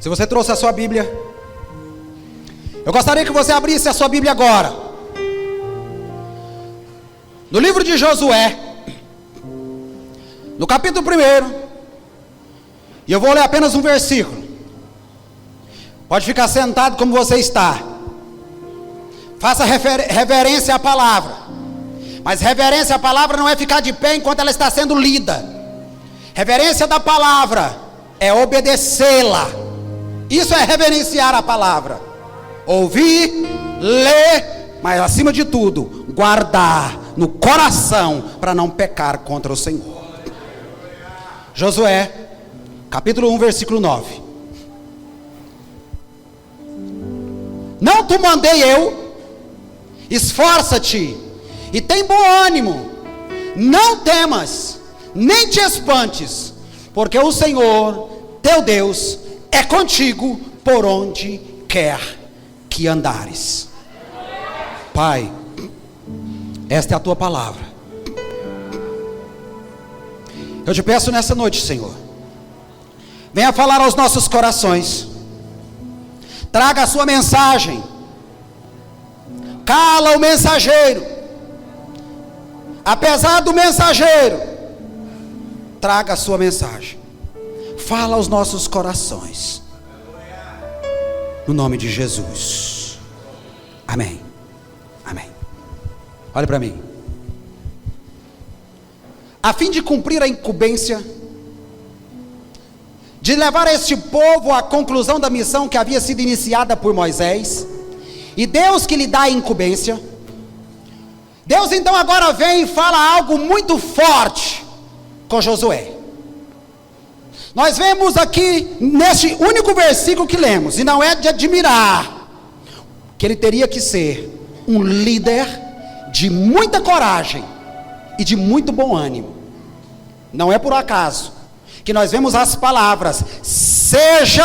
Se você trouxe a sua Bíblia, eu gostaria que você abrisse a sua Bíblia agora, no livro de Josué, no capítulo 1, e eu vou ler apenas um versículo. Pode ficar sentado como você está, faça reverência à palavra, mas reverência à palavra não é ficar de pé enquanto ela está sendo lida. Reverência da palavra é obedecê-la. Isso é reverenciar a palavra. Ouvir, ler, mas acima de tudo, guardar no coração para não pecar contra o Senhor. Josué, capítulo 1, versículo 9. Não te mandei eu? Esforça-te e tem bom ânimo. Não temas, nem te espantes, porque o Senhor, teu Deus, é contigo por onde quer que andares. Pai, esta é a tua palavra. Eu te peço nessa noite, Senhor, venha falar aos nossos corações, traga a sua mensagem, cala o mensageiro, apesar do mensageiro, traga a sua mensagem, fala aos nossos corações, no nome de Jesus, amém, amém. Olha para mim. A fim de cumprir a incumbência de levar este povo à conclusão da missão que havia sido iniciada por Moisés, e Deus que lhe dá a incumbência, Deus então agora vem e fala algo muito forte com Josué. Nós vemos aqui neste único versículo que lemos, e não é de admirar, que ele teria que ser um líder de muita coragem e de muito bom ânimo. Não é por acaso que nós vemos as palavras seja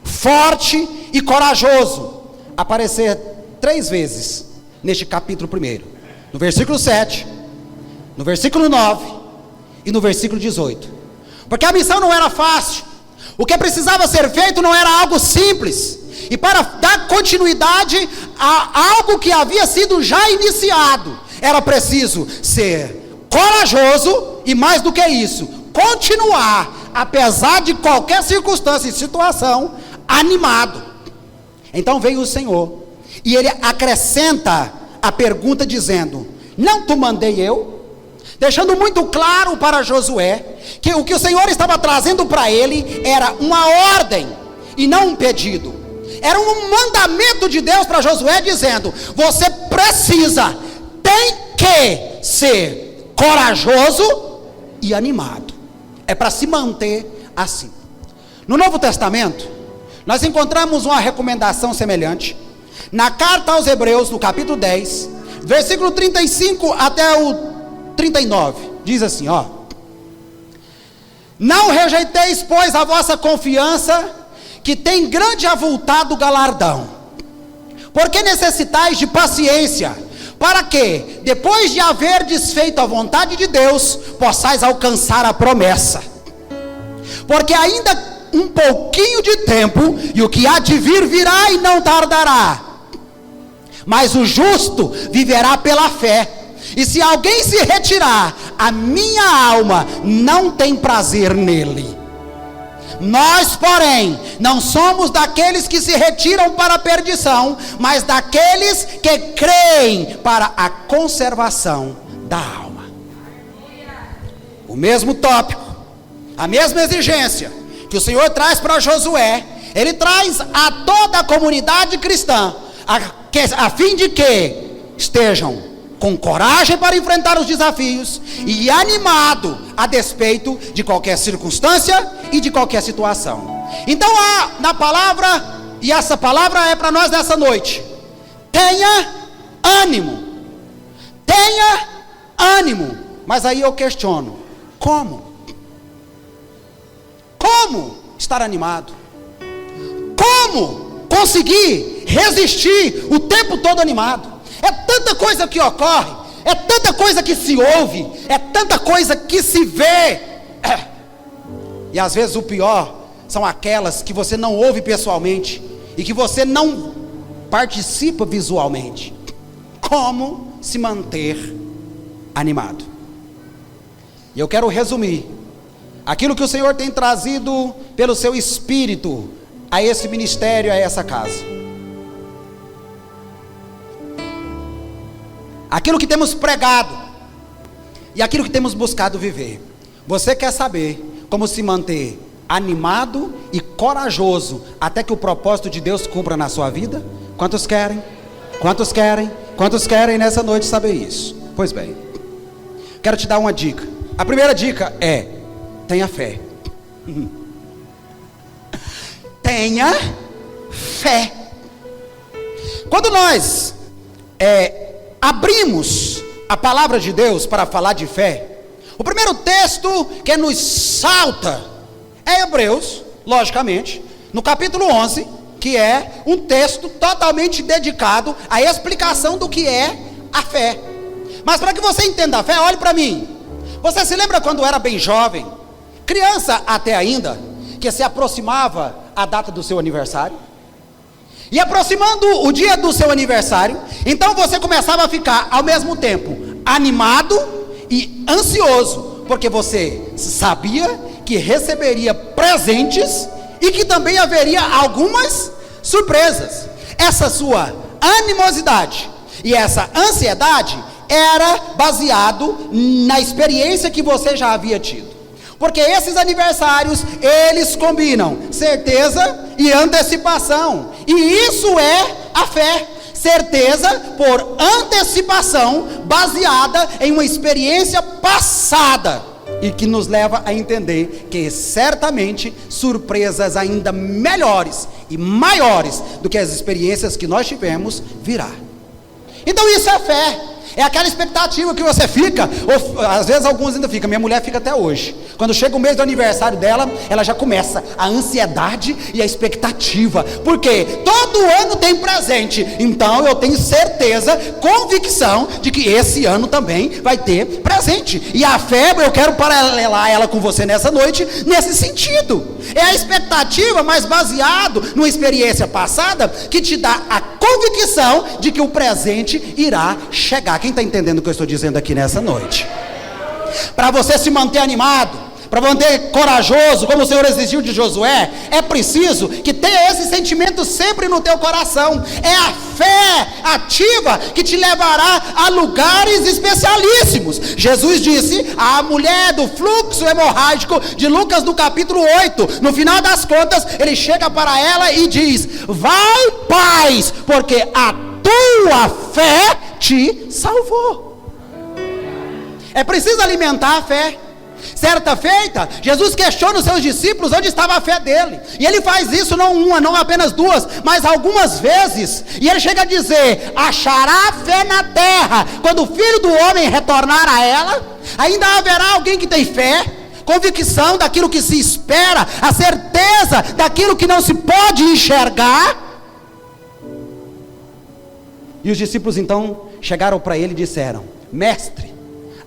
forte e corajoso aparecer 3 vezes neste capítulo 1, no versículo 7, no versículo 9 e no versículo 18, porque a missão não era fácil, o que precisava ser feito não era algo simples, e para dar continuidade a algo que havia sido já iniciado, era preciso ser corajoso e, mais do que isso, continuar, apesar de qualquer circunstância e situação, animado. Então veio o Senhor e ele acrescenta a pergunta dizendo: não te mandei eu? Deixando muito claro para Josué que o que o Senhor estava trazendo para ele era uma ordem e não um pedido. Era um mandamento de Deus para Josué, dizendo: você precisa, tem que ser corajoso e animado. É para se manter assim. No Novo Testamento, nós encontramos uma recomendação semelhante na carta aos Hebreus, no capítulo 10, versículo 35 até o 39. Diz assim, ó: não rejeiteis, pois, a vossa confiança, que tem grande avultado galardão, porque necessitais de paciência, para que, depois de haver desfeito a vontade de Deus, possais alcançar a promessa. Porque ainda um pouquinho de tempo, e o que há de vir virá e não tardará, mas o justo viverá pela fé, e se alguém se retirar, a minha alma não tem prazer nele. Nós, porém, não somos daqueles que se retiram para a perdição, mas daqueles que creem para a conservação da alma. O mesmo tópico, a mesma exigência que o Senhor traz para Josué, Ele traz a toda a comunidade cristã, a fim de que estejam com coragem para enfrentar os desafios e animado a despeito de qualquer circunstância e de qualquer situação. Então há na palavra, e essa palavra é para nós nessa noite: tenha ânimo, tenha ânimo. Mas aí eu questiono: como estar animado? Como conseguir resistir o tempo todo animado? É tanta coisa que ocorre, é tanta coisa que se ouve, é tanta coisa que se vê, e às vezes o pior são aquelas que você não ouve pessoalmente e que você não participa visualmente. Como se manter animado? E eu quero resumir aquilo que o Senhor tem trazido pelo seu Espírito a esse ministério, a essa casa. Aquilo que temos pregado e aquilo que temos buscado viver. Você quer saber como se manter animado e corajoso até que o propósito de Deus cumpra na sua vida? Quantos querem? Quantos querem? Quantos querem nessa noite saber isso? Pois bem, quero te dar uma dica. A primeira dica é: tenha fé. Tenha fé. Quando nós abrimos a palavra de Deus para falar de fé, o primeiro texto que nos salta é Hebreus, logicamente, no capítulo 11, que é um texto totalmente dedicado à explicação do que é a fé. Mas para que você entenda a fé, olhe para mim. Você se lembra quando era bem jovem, criança até ainda, que se aproximava a data do seu aniversário? E aproximando o dia do seu aniversário, então você começava a ficar ao mesmo tempo animado e ansioso, porque você sabia que receberia presentes e que também haveria algumas surpresas. Essa sua animosidade e essa ansiedade era baseado na experiência que você já havia tido. Porque esses aniversários, eles combinam certeza e antecipação. E isso é a fé. Certeza por antecipação, baseada em uma experiência passada. E que nos leva a entender que certamente surpresas ainda melhores e maiores do que as experiências que nós tivemos virá. Então isso é fé. É aquela expectativa que você fica, ou às vezes alguns ainda ficam, minha mulher fica até hoje. Quando chega o mês do aniversário dela, ela já começa a ansiedade e a expectativa, porque todo ano tem presente, então eu tenho certeza, convicção, de que esse ano também vai ter presente. E a fé, eu quero paralelar ela com você nessa noite, nesse sentido. É a expectativa, mas baseado numa experiência passada, que te dá a convicção de que o presente irá chegar. Quem está entendendo o que eu estou dizendo aqui nessa noite? Para você se manter animado, para manter corajoso, como o Senhor exigiu de Josué, é preciso que tenha esse sentimento sempre no teu coração. É a fé ativa que te levará a lugares especialíssimos. Jesus disse à mulher do fluxo hemorrágico de Lucas no capítulo 8, no final das contas, ele chega para ela e diz: vai, paz, porque a tua fé te salvou. É preciso alimentar a fé. Certa feita, Jesus questiona os seus discípulos onde estava a fé dele, e ele faz isso não uma, não apenas duas, mas algumas vezes, e ele chega a dizer: achará fé na terra, quando o Filho do Homem retornar a ela? Ainda haverá alguém que tem fé, convicção daquilo que se espera, a certeza daquilo que não se pode enxergar? E os discípulos então chegaram para ele e disseram: mestre,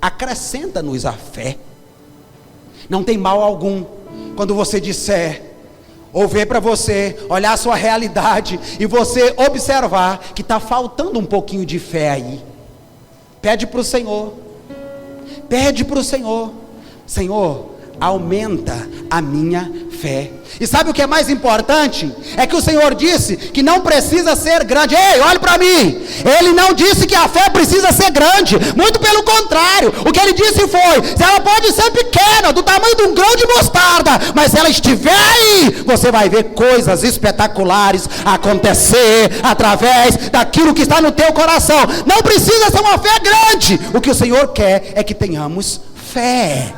acrescenta-nos a fé. Não tem mal algum quando você disser, ou ver para você, olhar a sua realidade e você observar que está faltando um pouquinho de fé aí. Pede para o Senhor, pede para o Senhor: Senhor, aumenta a minha fé. E sabe o que é mais importante? É que o Senhor disse que não precisa ser grande. Ei, olhe para mim. Ele não disse que a fé precisa ser grande, muito pelo contrário. O que ele disse foi: se ela pode ser pequena, do tamanho de um grão de mostarda, mas se ela estiver aí, você vai ver coisas espetaculares acontecer através daquilo que está no teu coração. Não precisa ser uma fé grande. O que o Senhor quer é que tenhamos fé.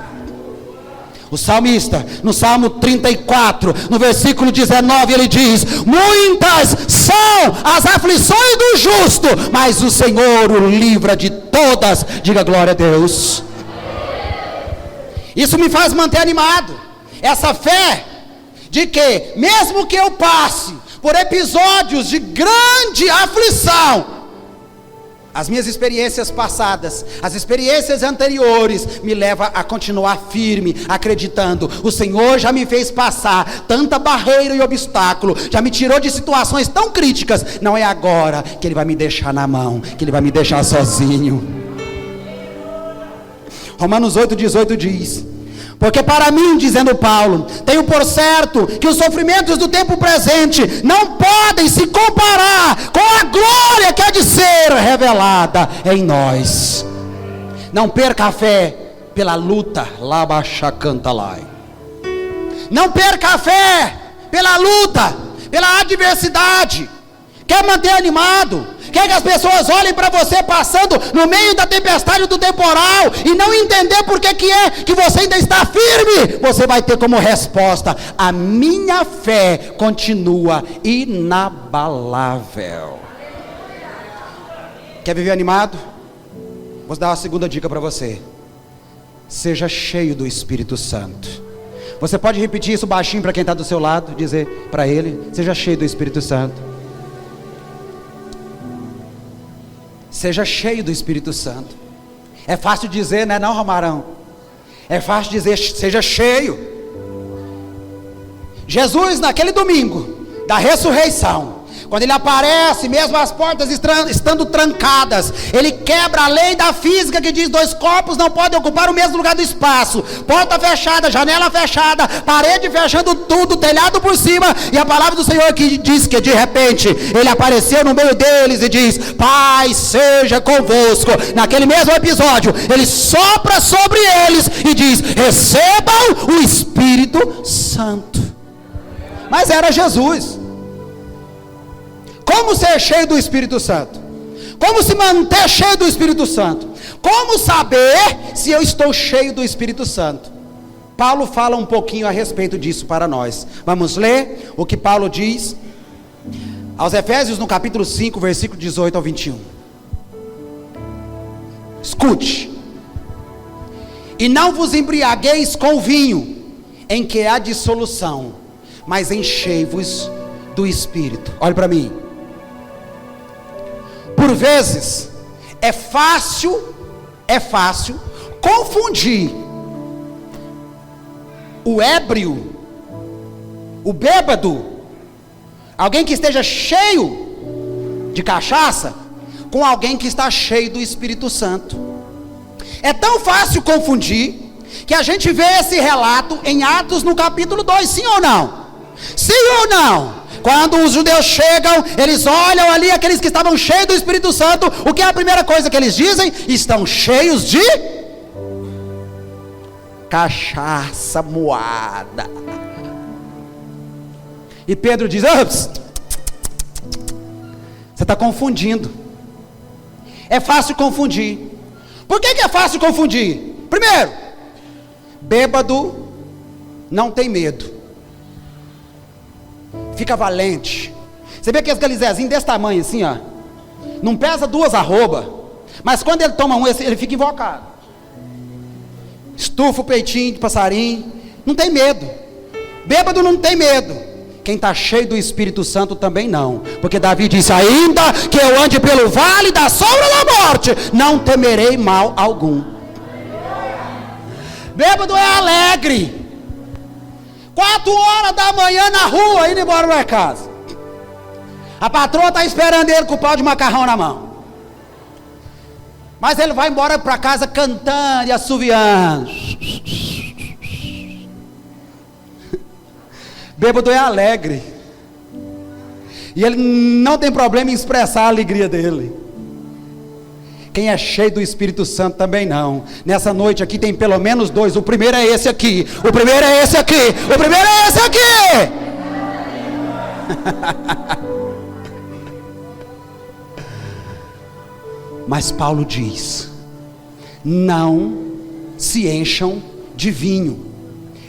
O salmista, no Salmo 34, no versículo 19, ele diz: muitas são as aflições do justo, mas o Senhor o livra de todas. Diga glória a Deus. Isso me faz manter animado. Essa fé de que, mesmo que eu passe por episódios de grande aflição, As minhas experiências passadas, as experiências anteriores, me levam a continuar firme, acreditando. O Senhor já me fez passar tanta barreira e obstáculo, já me tirou de situações tão críticas. Não é agora que Ele vai me deixar na mão, que Ele vai me deixar sozinho. Romanos 8,18 diz: porque para mim, dizendo Paulo, tenho por certo que os sofrimentos do tempo presente não podem se comparar com a glória que há de ser revelada em nós. Não perca a fé pela luta. Não perca a fé pela luta, pela adversidade. Quer manter animado? Quer que as pessoas olhem para você passando no meio da tempestade do temporal e não entender por que é que você ainda está firme? Você vai ter como resposta: a minha fé continua inabalável. Quer viver animado? Vou dar uma segunda dica para você: seja cheio do Espírito Santo. Você pode repetir isso baixinho para quem está do seu lado, dizer para ele: seja cheio do Espírito Santo. Seja cheio do Espírito Santo. É fácil dizer, né, não, Romarão? É fácil dizer, seja cheio. Jesus, naquele domingo da ressurreição, quando Ele aparece, mesmo as portas estando trancadas, Ele quebra a lei da física que diz: 2 corpos não podem ocupar o mesmo lugar do espaço. Porta fechada, janela fechada, parede fechando tudo, telhado por cima. E a palavra do Senhor aqui diz que de repente Ele apareceu no meio deles e diz: Pai seja convosco. Naquele mesmo episódio, Ele sopra sobre eles e diz: recebam o Espírito Santo. Mas era Jesus. Como ser cheio do Espírito Santo? Como se manter cheio do Espírito Santo? Como saber se eu estou cheio do Espírito Santo? Paulo fala um pouquinho a respeito disso para nós. Vamos ler o que Paulo diz aos Efésios no capítulo 5, versículo 18 ao 21. Escute: e não vos embriagueis com vinho, em que há dissolução, mas enchei-vos do Espírito. Olhe para mim. Por vezes é fácil confundir o ébrio, o bêbado, alguém que esteja cheio de cachaça, com alguém que está cheio do Espírito Santo. É tão fácil confundir que a gente vê esse relato em Atos no capítulo 2, sim ou não? Sim ou não? Quando os judeus chegam, eles olham ali aqueles que estavam cheios do Espírito Santo. O que é a primeira coisa que eles dizem? Estão cheios de cachaça moada. E Pedro diz: você está confundindo. É fácil confundir. Por que é fácil confundir? Primeiro, bêbado não tem medo, fica valente. Você vê aqueles galizezinhos desse tamanho assim, ó, não pesa 2 arrobas, mas quando ele toma um, ele fica invocado, estufa o peitinho de passarinho, não tem medo. Bêbado não tem medo. Quem está cheio do Espírito Santo também não, porque Davi disse: ainda que eu ande pelo vale da sombra da morte, não temerei mal algum. Bêbado é alegre. 4 horas da manhã na rua, indo embora para casa. A patroa está esperando ele com o pau de macarrão na mão. Mas ele vai embora para casa cantando e assoviando. Bêbado é alegre. E ele não tem problema em expressar a alegria dele. Quem é cheio do Espírito Santo também não. Nessa noite aqui tem pelo menos 2. O primeiro é esse aqui. O primeiro é esse aqui. O primeiro é esse aqui. Mas Paulo diz: não se encham de vinho,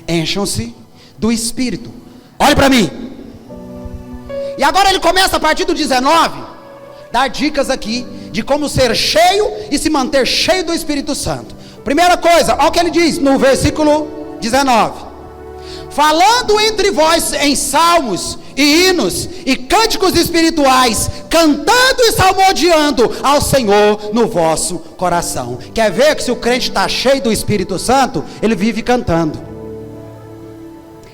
encham-se do Espírito. Olhe para mim. E agora ele começa a partir do 19, dar dicas aqui de como ser cheio e se manter cheio do Espírito Santo. Primeira coisa, olha o que ele diz no versículo 19: falando entre vós em salmos e hinos e cânticos espirituais, cantando e salmodiando ao Senhor no vosso coração. Quer ver que se o crente está cheio do Espírito Santo, ele vive cantando.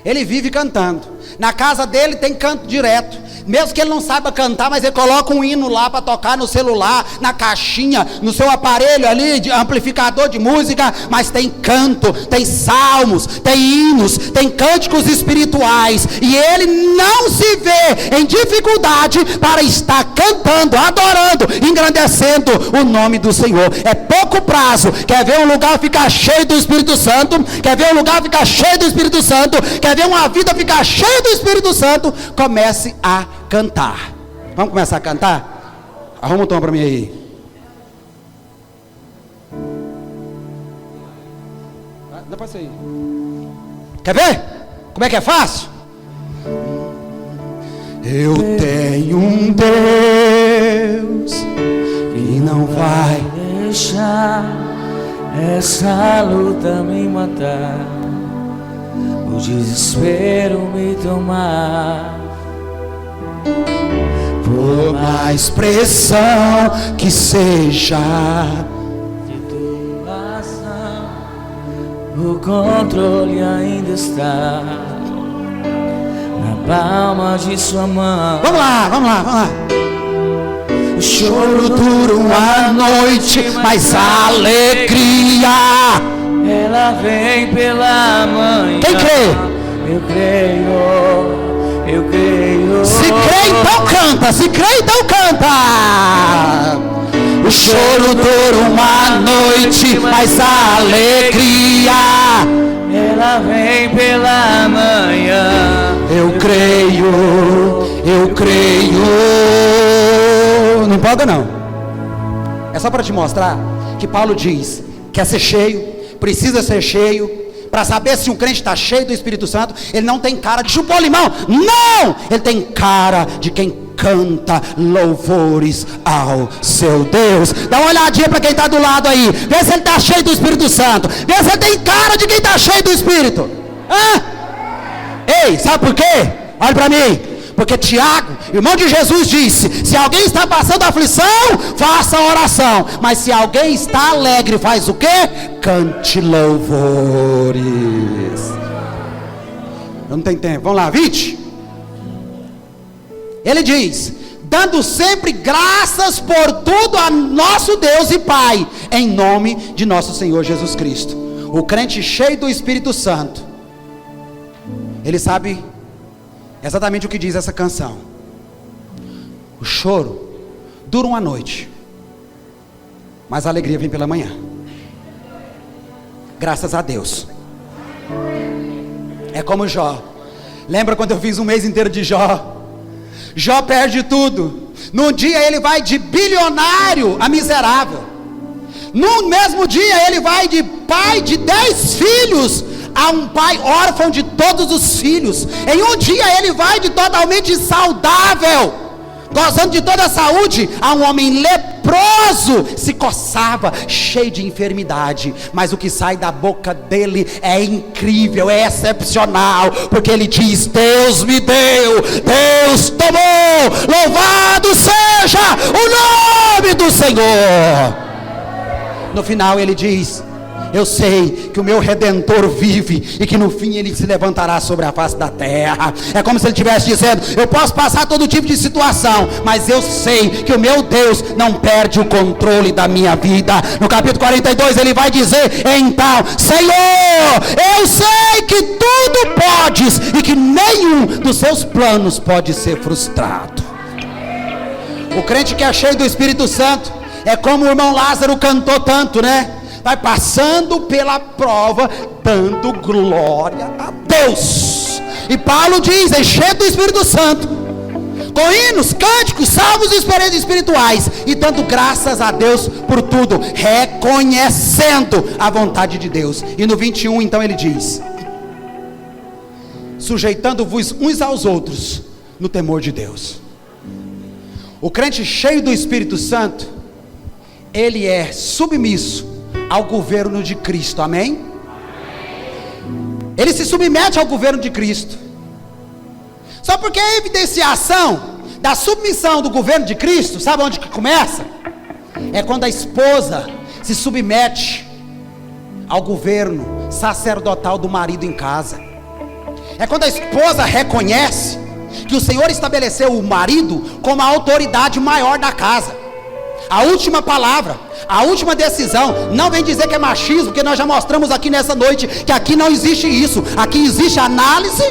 Ele vive cantando. Na casa dele tem canto direto. Mesmo que ele não saiba cantar, mas ele coloca um hino lá para tocar no celular, na caixinha, no seu aparelho ali, de amplificador de música. Mas tem canto, tem salmos, tem hinos, tem cânticos espirituais. E ele não se vê em dificuldade para estar cantando, adorando, engrandecendo o nome do Senhor. É pouco prazo. Quer ver um lugar ficar cheio do Espírito Santo? Quer ver um lugar ficar cheio do Espírito Santo? Quer ver uma vida ficar cheia do Espírito Santo? Comece a cantar. Vamos começar a cantar? Arruma um tom para mim aí. Dá para sair. Quer ver? Como é que é fácil? Eu tenho um Deus que não vai deixar essa luta me matar, o desespero me tomar. Por mais pressão que seja, situação, o controle ainda está na palma de sua mão. Vamos lá, vamos lá, vamos lá. O choro dura uma noite, mas a alegria ela vem pela manhã. Quem crê? Eu creio. Eu creio. Se crê, então canta. Se crê, então canta. O choro dura uma noite, mas a alegria ela vem pela manhã. Eu creio. Eu creio. Não empolga não. É só para te mostrar que Paulo diz: quer ser cheio, precisa ser cheio. Para saber se um crente está cheio do Espírito Santo, ele não tem cara de chupar limão. Não! Ele tem cara de quem canta louvores ao seu Deus. Dá uma olhadinha para quem está do lado aí. Vê se ele está cheio do Espírito Santo. Vê se ele tem cara de quem está cheio do Espírito. Hã? Ei, sabe por quê? Olha para mim. Porque Tiago, irmão de Jesus, disse: se alguém está passando aflição, faça oração. Mas se alguém está alegre, faz o quê? Cante louvores. Eu não tenho tempo, vamos lá, 20. Ele diz: dando sempre graças por tudo a nosso Deus e Pai, em nome de nosso Senhor Jesus Cristo. O crente cheio do Espírito Santo, ele sabe exatamente o que diz essa canção. O choro dura uma noite, mas a alegria vem pela manhã. Graças a Deus. É como Jó. Lembra quando eu fiz um mês inteiro de Jó? Jó perde tudo. Num dia ele vai de bilionário a miserável. No mesmo dia ele vai de pai de 10 filhos a um pai órfão de todos os filhos. Em um dia ele vai de totalmente saudável, gozando de toda a saúde, a um homem leproso, se coçava, cheio de enfermidade. Mas o que sai da boca dele é incrível, é excepcional, porque ele diz: Deus me deu, Deus tomou, louvado seja o nome do Senhor. No final ele diz: eu sei que o meu Redentor vive e que no fim ele se levantará sobre a face da terra. É como se ele estivesse dizendo: eu posso passar todo tipo de situação, mas eu sei que o meu Deus não perde o controle da minha vida. No capítulo 42 ele vai dizer: então, Senhor, eu sei que tudo podes e que nenhum dos seus planos pode ser frustrado. O crente que é cheio do Espírito Santo é como o irmão Lázaro cantou tanto, né? Vai passando pela prova, dando glória a Deus. E Paulo diz: enchendo do Espírito Santo, com hinos, cânticos, salmos e experiências espirituais, e dando graças a Deus por tudo, reconhecendo a vontade de Deus. E no 21 então ele diz: sujeitando-vos uns aos outros no temor de Deus. O crente cheio do Espírito Santo, ele é submisso ao governo de Cristo, amém? ele se submete ao governo de Cristo. Só porque a evidenciação da submissão do governo de Cristo, sabe onde que começa? É quando a esposa se submete ao governo sacerdotal do marido em casa. É quando a esposa reconhece que o Senhor estabeleceu o marido como a autoridade maior da casa, a última palavra, a última decisão. Não vem dizer que é machismo, porque nós já mostramos aqui nessa noite que aqui não existe isso. Aqui existe análise,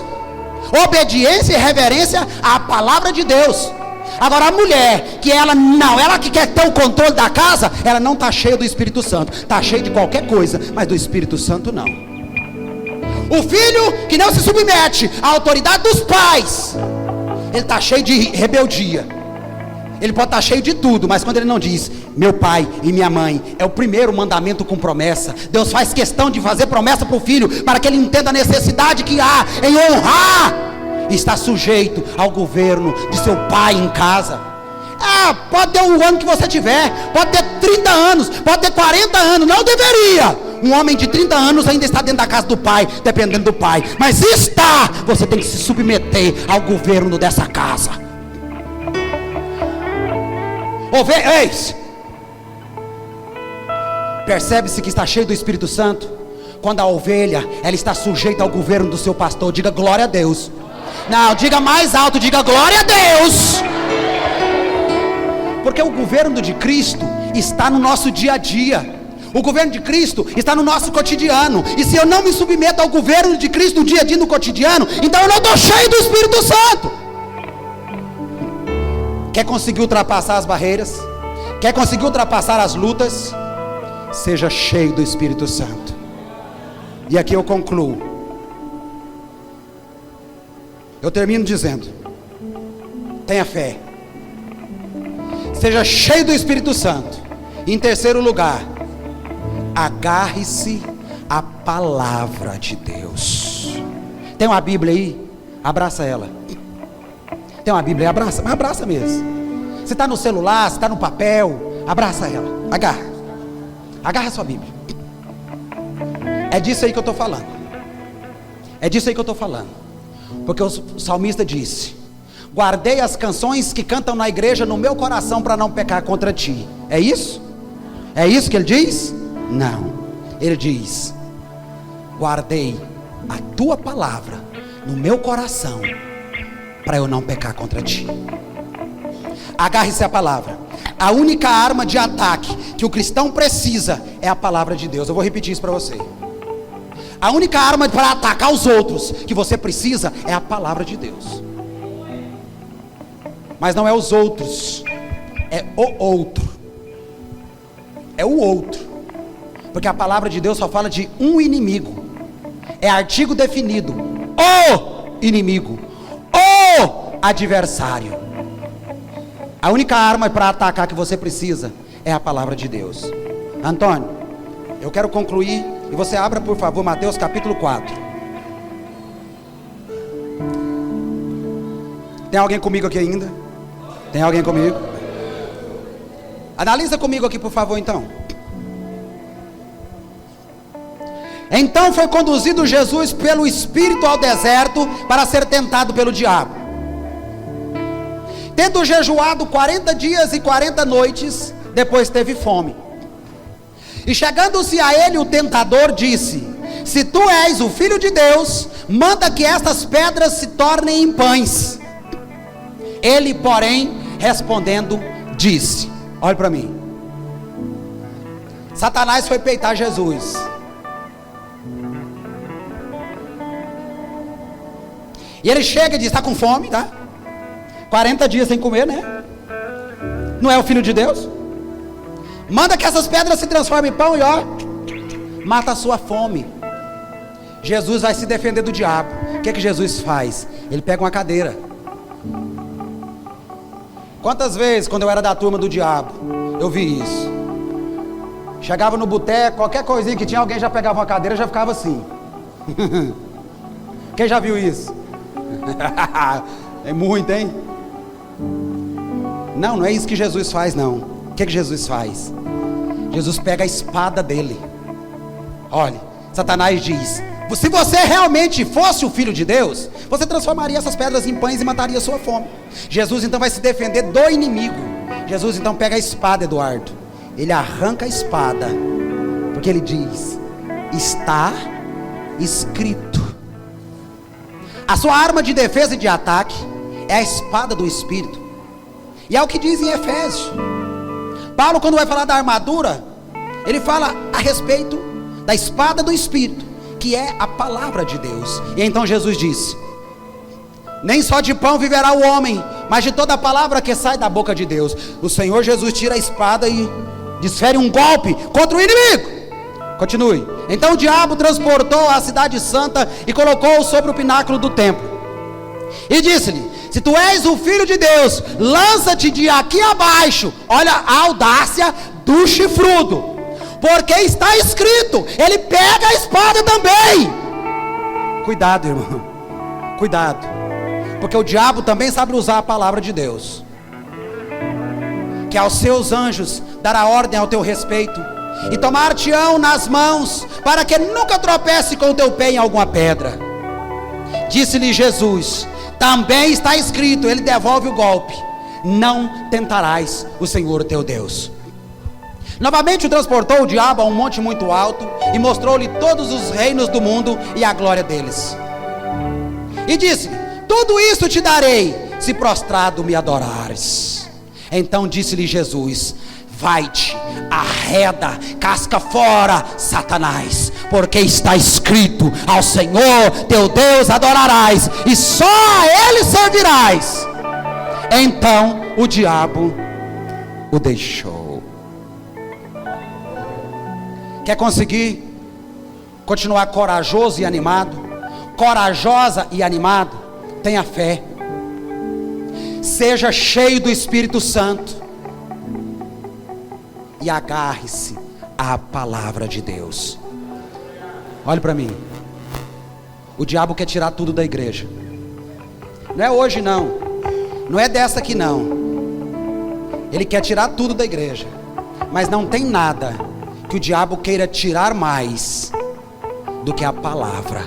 obediência e reverência à palavra de Deus. Agora a mulher, que ela que quer ter o controle da casa, ela não está cheia do Espírito Santo, está cheia de qualquer coisa, mas do Espírito Santo não. O filho que não se submete à autoridade dos pais, ele está cheio de rebeldia. Ele pode estar cheio de tudo, mas quando ele não diz, meu pai e minha mãe, é o primeiro mandamento com promessa. Deus faz questão de fazer promessa para o filho, para que ele entenda a necessidade que há em honrar e estar sujeito ao governo de seu pai em casa. Pode ter o ano que você tiver, pode ter 30 anos, pode ter 40 anos, não deveria. Um homem de 30 anos ainda está dentro da casa do pai, dependendo do pai, mas está, você tem que se submeter ao governo dessa casa. Percebe-se que está cheio do Espírito Santo quando a ovelha, ela está sujeita ao governo do seu pastor. Diga glória a Deus. Não, diga mais alto, diga glória a Deus. Porque o governo de Cristo está no nosso dia a dia. O governo de Cristo está no nosso cotidiano. E se eu não me submeto ao governo de Cristo no dia a dia, no cotidiano, então eu não estou cheio do Espírito Santo. Quer conseguir ultrapassar as barreiras? Quer conseguir ultrapassar as lutas? Seja cheio do Espírito Santo. E aqui eu concluo. Eu termino dizendo: tenha fé, seja cheio do Espírito Santo. E em terceiro lugar, agarre-se à palavra de Deus. Tem uma Bíblia aí? Abraça ela. Tem uma Bíblia aí? Abraça mesmo. Se está no celular, se está no papel, abraça ela, agarra a sua Bíblia. É disso aí que eu estou falando. É disso aí que eu estou falando. Porque o salmista disse: guardei as canções que cantam na igreja no meu coração para não pecar contra ti. É isso? É isso que ele diz? Não. Ele diz: guardei a tua palavra no meu coração para eu não pecar contra ti. Agarre-se à palavra. A única arma de ataque que o cristão precisa é a palavra de Deus. Eu vou repetir isso para você. A única arma para atacar os outros que você precisa é a palavra de Deus. Mas não é os outros, é o outro. É o outro. Porque a palavra de Deus só fala de um inimigo. É artigo definido. O inimigo, o adversário. A única arma para atacar que você precisa é a palavra de Deus. Antônio, eu quero concluir. E você abra, por favor, Mateus capítulo 4. Tem alguém comigo aqui ainda? Tem alguém comigo? Analisa comigo aqui, por favor, então. Então foi conduzido Jesus pelo Espírito ao deserto para ser tentado pelo diabo. Tendo jejuado 40 dias e 40 noites, depois teve fome. E chegando-se a ele o tentador disse: se tu és o Filho de Deus, manda que estas pedras se tornem em pães. Ele, porém, respondendo, disse: olha para mim. Satanás foi peitar Jesus. E ele chega e diz: está com fome, tá? 40 dias sem comer, né? Não é o Filho de Deus? Manda que essas pedras se transformem em pão e ó, mata a sua fome. Jesus vai se defender do diabo. O que Jesus faz? Ele pega uma cadeira. Quantas vezes, quando eu era da turma do diabo, eu vi isso? Chegava no boteco, qualquer coisinha que tinha, alguém já pegava uma cadeira e já ficava assim. Quem já viu isso? É muito, hein? Não é isso que Jesus faz, não. O que Jesus faz? Jesus pega a espada dele. Olha, Satanás diz: Se você realmente fosse o Filho de Deus, você transformaria essas pedras em pães e mataria a sua fome. Jesus então vai se defender do inimigo. Jesus então pega a espada, Eduardo. Ele arranca a espada, porque ele diz: está escrito. A sua arma de defesa e de ataque é a espada do Espírito. E é o que diz em Efésios. Paulo, quando vai falar da armadura, ele fala a respeito da espada do Espírito, que é a palavra de Deus. E então Jesus disse: nem só de pão viverá o homem, mas de toda a palavra que sai da boca de Deus. O Senhor Jesus tira a espada e desfere um golpe contra o inimigo. Continue. Então o diabo transportou a cidade santa e colocou-o sobre o pináculo do templo. E disse-lhe: se tu és o Filho de Deus, lança-te de aqui abaixo. Olha a audácia do chifrudo, porque está escrito. Ele pega a espada também. Cuidado, irmão, cuidado, porque o diabo também sabe usar a palavra de Deus, que aos seus anjos dará ordem ao teu respeito, e tomar-te-ão nas mãos, para que nunca tropece com o teu pé em alguma pedra. Disse-lhe Jesus: também está escrito. Ele devolve o golpe: não tentarás o Senhor teu Deus. Novamente o transportou o diabo a um monte muito alto, e mostrou-lhe todos os reinos do mundo e a glória deles. E disse-lhe: tudo isso te darei, se prostrado me adorares. Então disse-lhe Jesus: vai-te, arreda, casca fora, Satanás, porque está escrito: ao Senhor teu Deus adorarás, e só a Ele servirás. Então o diabo o deixou. Quer conseguir continuar corajoso e animado? Corajosa e animado? Tenha fé. Seja cheio do Espírito Santo e agarre-se à palavra de Deus. Olhe para mim. O diabo quer tirar tudo da igreja. Não é hoje não. Não é dessa aqui não. Ele quer tirar tudo da igreja. Mas não tem nada que o diabo queira tirar mais do que a palavra.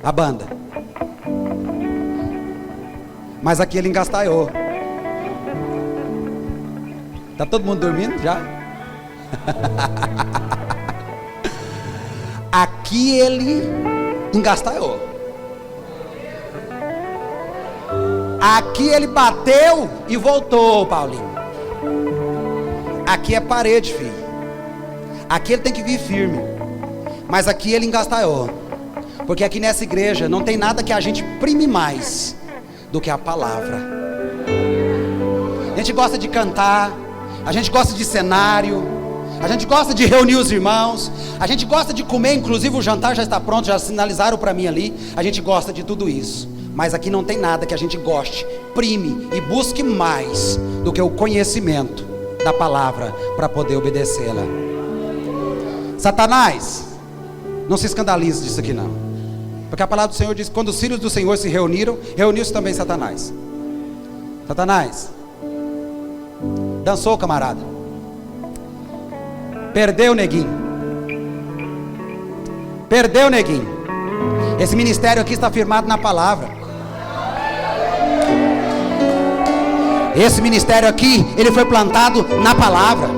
A banda. Mas aqui ele engastalhou. Tá todo mundo dormindo já? Aqui ele engastalhou. Aqui ele bateu e voltou, Paulinho. Aqui é parede, filho. Aqui ele tem que vir firme. Mas aqui ele engastalhou. Porque aqui nessa igreja não tem nada que a gente prime mais do que a palavra. A gente gosta de cantar, a gente gosta de cenário, a gente gosta de reunir os irmãos, a gente gosta de comer, inclusive o jantar já está pronto, já sinalizaram para mim ali. A gente gosta de tudo isso. Mas aqui não tem nada que a gente goste, prime e busque mais do que o conhecimento da palavra para poder obedecê-la. Satanás, não se escandalize disso aqui não, porque a palavra do Senhor diz que quando os filhos do Senhor se reuniram, reuniu-se também Satanás. Satanás dançou, camarada. Perdeu, neguinho. Perdeu, neguinho. Esse ministério aqui está firmado na palavra. Esse ministério aqui, ele foi plantado na palavra.